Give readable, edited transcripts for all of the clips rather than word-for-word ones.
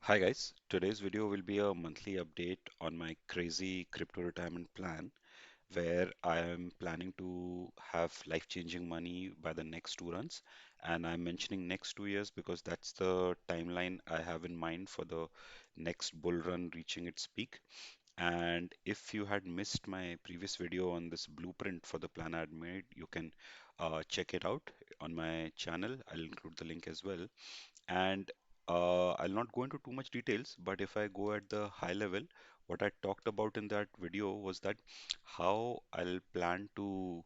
Hi guys, today's video will be a monthly update on my crazy crypto retirement plan where I am planning to have life-changing money by the next two runs. And I'm mentioning next 2 years because that's the timeline I have in mind for the next bull run reaching its peak. And if you had missed my previous video on this blueprint for the plan I had made, you can check it out on my channel. I'll include the link as well. And I'll not go into too much details, but if I go at the high level, what I talked about in that video was that how I'll plan to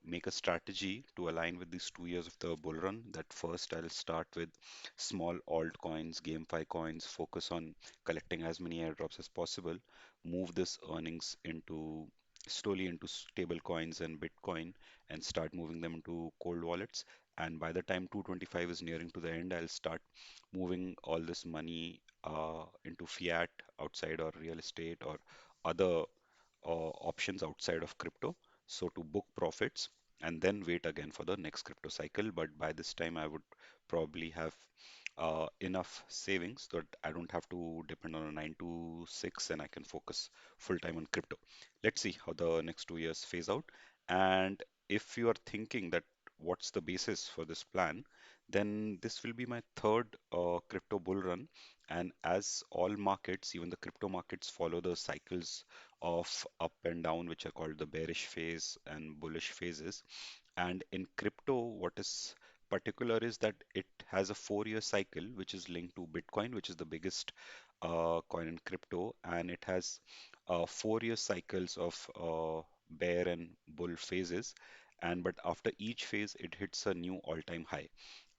make a strategy to align with these 2 years of the bull run. That first I'll start with small altcoins, GameFi coins, focus on collecting as many airdrops as possible, move this earnings into slowly into stable coins and Bitcoin and start moving them into cold wallets. And by the time 225 is nearing to the end, I'll start moving all this money into fiat outside or real estate or other options outside of crypto. So to book profits and then wait again for the next crypto cycle. But by this time, I would probably have enough savings that I don't have to depend on a 9 to 6 and I can focus full time on crypto. Let's see how the next 2 years phase out. And if you are thinking that what's the basis for this plan, then this will be my third crypto bull run. And as all markets, even the crypto markets, follow the cycles of up and down, which are called the bearish phase and bullish phases. And in crypto, what is particular is that it has a 4 year cycle, which is linked to Bitcoin, which is the biggest coin in crypto, and it has 4 year cycles of bear and bull phases. And but after each phase, it hits a new all-time high.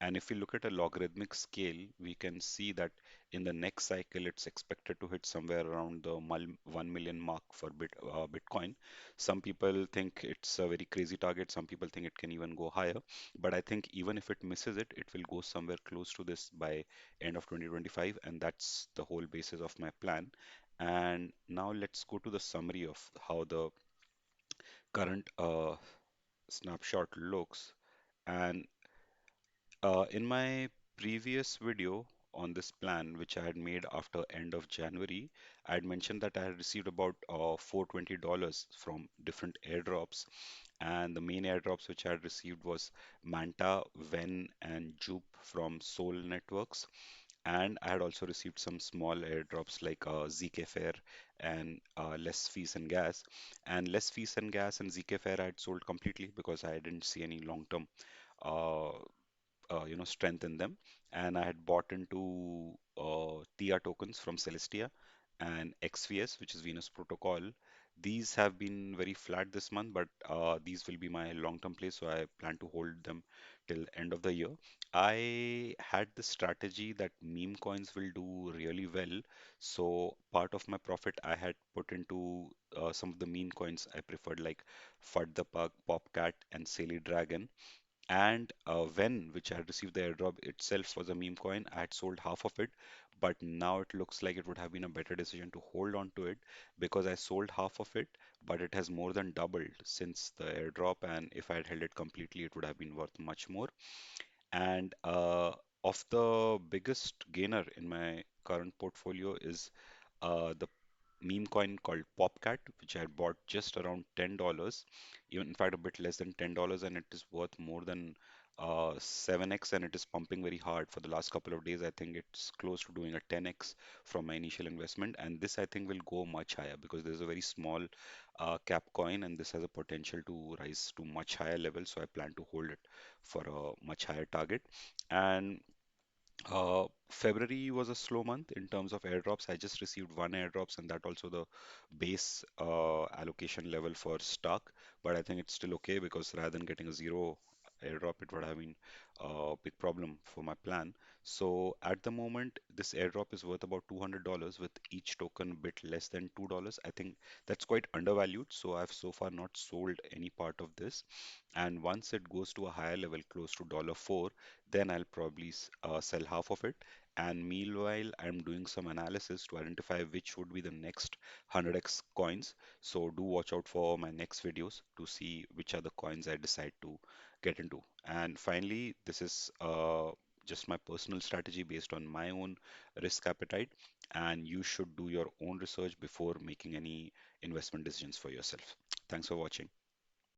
And if we look at a logarithmic scale, we can see that in the next cycle, it's expected to hit somewhere around the 1 million mark for Bitcoin. Some people think it's a very crazy target. Some people think it can even go higher. But I think even if it misses it, it will go somewhere close to this by end of 2025, and that's the whole basis of my plan. And now let's go to the summary of how the current snapshot looks. And in my previous video on this plan, which I had made after end of January, I had mentioned that I had received about $420 from different airdrops, and the main airdrops which I had received was Manta, Ven, and Jupe from Sol Networks. And I had also received some small airdrops like ZK Fair and Less Fees and Gas. And Less Fees and Gas and ZK Fair I had sold completely because I didn't see any long-term uh, strength in them. And I had bought into TIA tokens from Celestia and XVS, which is Venus Protocol. These have been very flat this month, but these will be my long-term plays, so I plan to hold them till end of the year. I had the strategy that meme coins will do really well, so part of my profit I had put into some of the meme coins I preferred, like FUD the Pug, Popcat, and Silly Dragon. And when which I had received the airdrop itself was a meme coin, I had sold half of it, but now it looks like it would have been a better decision to hold on to it because I sold half of it, but it has more than doubled since the airdrop, and if I had held it completely, it would have been worth much more. And of the biggest gainer in my current portfolio is the meme coin called Popcat, which I had bought just around $10, even in fact a bit less than $10, and it is worth more than 7x, and it is pumping very hard for the last couple of days. I think it's close to doing a 10x from my initial investment, and this I think will go much higher because there's a very small cap coin, and this has a potential to rise to much higher levels. So I plan to hold it for a much higher target. And February was a slow month in terms of airdrops. I just received one airdrops, and that also the base allocation level for stock. But I think it's still okay because rather than getting a zero airdrop, it would have been a big problem for my plan. So at the moment, this airdrop is worth about $200 with each token a bit less than $2. I think that's quite undervalued. So I've so far not sold any part of this. And once it goes to a higher level, close to $4, then I'll probably sell half of it. And meanwhile, I'm doing some analysis to identify which would be the next 100x coins. So do watch out for my next videos to see which are the coins I decide to get into. And finally, this is just my personal strategy based on my own risk appetite, and you should do your own research before making any investment decisions for yourself. Thanks for watching.